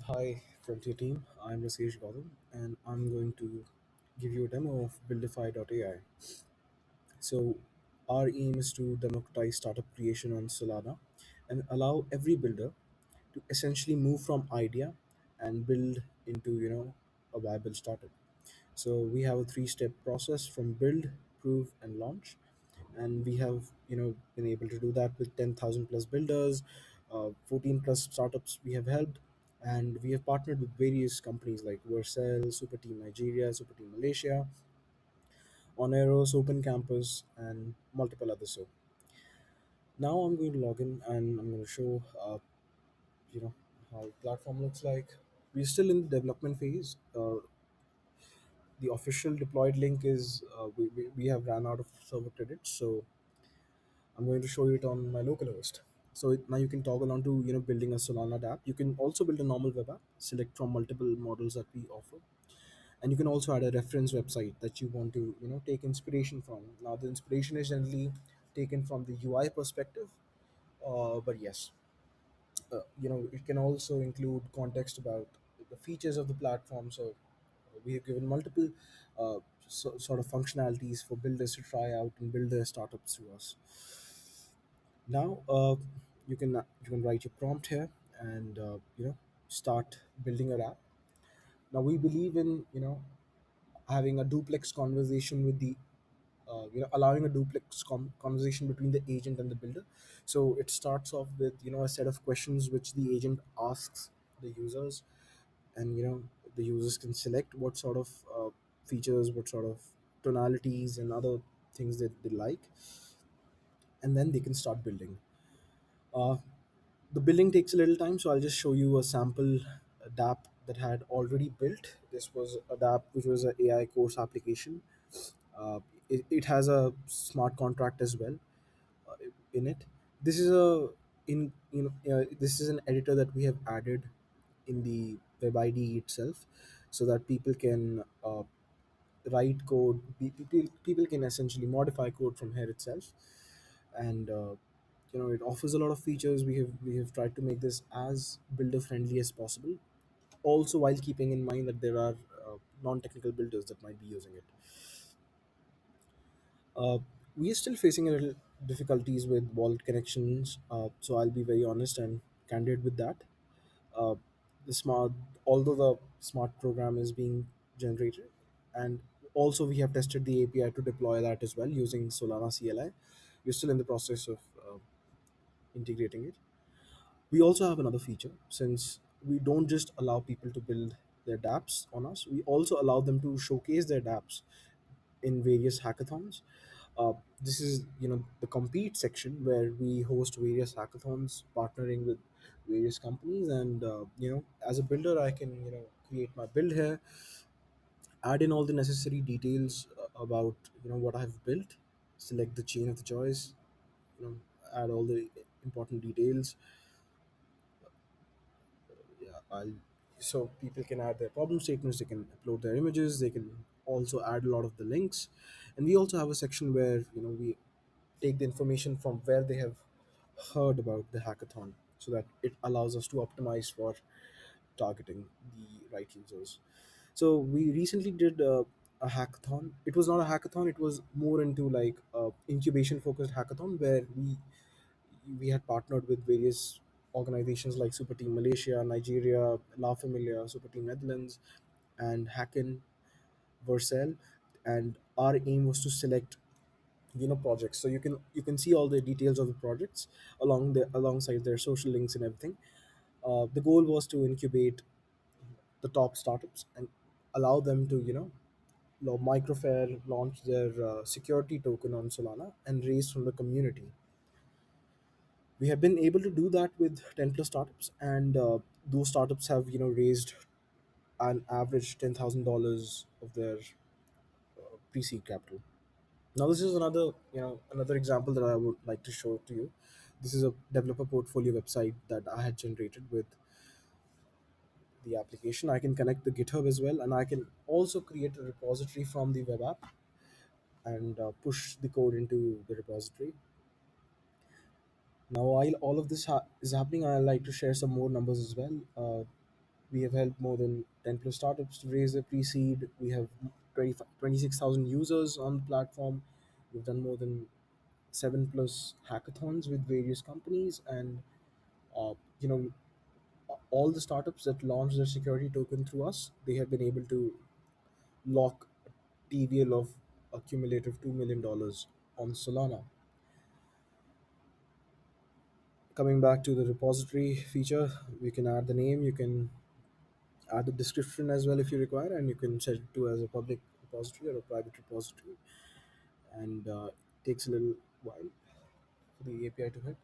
Hi, Frontier team. I'm Rasesh Gautam, and I'm going to give you a demo of Buildify.ai. So, our aim is to democratize startup creation on Solana and allow every builder to essentially move from idea and build into a viable startup. So we have a three-step process from build, prove, and launch, and we have been able to do that with 10,000 plus builders, 14 plus startups we have helped, and we have partnered with various companies like Vercel, Super Team Nigeria, Super Team Malaysia, Oneros, Open Campus, and multiple others. So now I'm going to log in and I'm going to show you know how the platform looks like. We're still in the development phase. The official deployed link is we have ran out of server credits, so I'm going to show you it on my local host. So now you can toggle on to building a Solana app. You can also build a normal web app, select from multiple models that we offer, and you can also add a reference website that you want to take inspiration from. Now the inspiration is generally taken from the UI perspective, but yes, it can also include context about the features of the platform. So we have given multiple sort of functionalities for builders to try out and build their startups through us. Now you can write your prompt here and start building your app. Now we believe in having a duplex conversation with the allowing a duplex conversation between the agent and the builder. So it starts off with a set of questions which the agent asks the users, and the users can select what sort of features, what sort of tonalities and other things that they like, and then they can start building. uh, the building takes a little time, so I'll just show you a sample dApp that had already built. This was a dApp which was an AI course application. It has a smart contract as well uh, in it. This is a in this is an editor that we have added in the web ID itself, so that people can write code. People can essentially modify code from here itself, and it offers a lot of features. We have tried to make this as builder friendly as possible, also while keeping in mind that there are non-technical builders that might be using it. uh, we are still facing a little difficulties with wallet connections, so I'll be very honest and candid with that. uh, the smart Although the smart program is being generated, and also we have tested the API to deploy that as well using Solana CLI. We're still in the process of integrating it. We also have another feature. Since we don't just allow people to build their dApps on us, we also allow them to showcase their dApps in various hackathons. This is the compete section where we host various hackathons, partnering with various companies, and as a builder, I can create my build here, add in all the necessary details about what I've built, select the chain of the choice, you know, add all the important details. Yeah, so people can add their problem statements, they can upload their images, they can also add a lot of the links, and we also have a section where we take the information from where they have heard about the hackathon, so that it allows us to optimize for targeting the right users. So we recently did a hackathon. It was not a hackathon, it was more into like a incubation focused hackathon, where we had partnered with various organizations like Super Team Malaysia, Nigeria, La Familia, Super Team Netherlands, and Hacken, Vercel, and our aim was to select projects. So you can see all the details of the projects alongside their social links and everything. The goal was to incubate the top startups and allow them to microfair launch their security token on Solana and raise from the community. We have been able to do that with 10 plus startups, and those startups have raised an average $10,000 of their pre-seed capital. Now this is another example that I would like to show to you. This is a developer portfolio website that I had generated with the application. I can connect the GitHub as well, and I can also create a repository from the web app and push the code into the repository. Now, while all of this is happening, I like to share some more numbers as well. We have helped more than 10 plus startups to raise their pre-seed. We have 26,000 users on the platform. We've done more than 7 plus hackathons with various companies, and uh, you know all the startups that launch their security token through us, they have been able to lock a TVL of a cumulative $2 million on Solana. Coming back to the repository feature, we can add the name, you can add the description as well if you require, and you can set it to as a public repository or a private repository. And it takes a little while for the API to hit.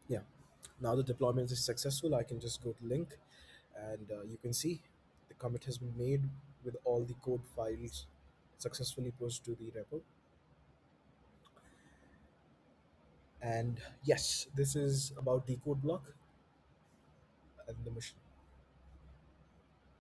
Yeah. Now the deployment is successful. I can just go to link, and you can see the commit has been made with all the code files successfully pushed to the repo. And yes, this is about the code block and the machine.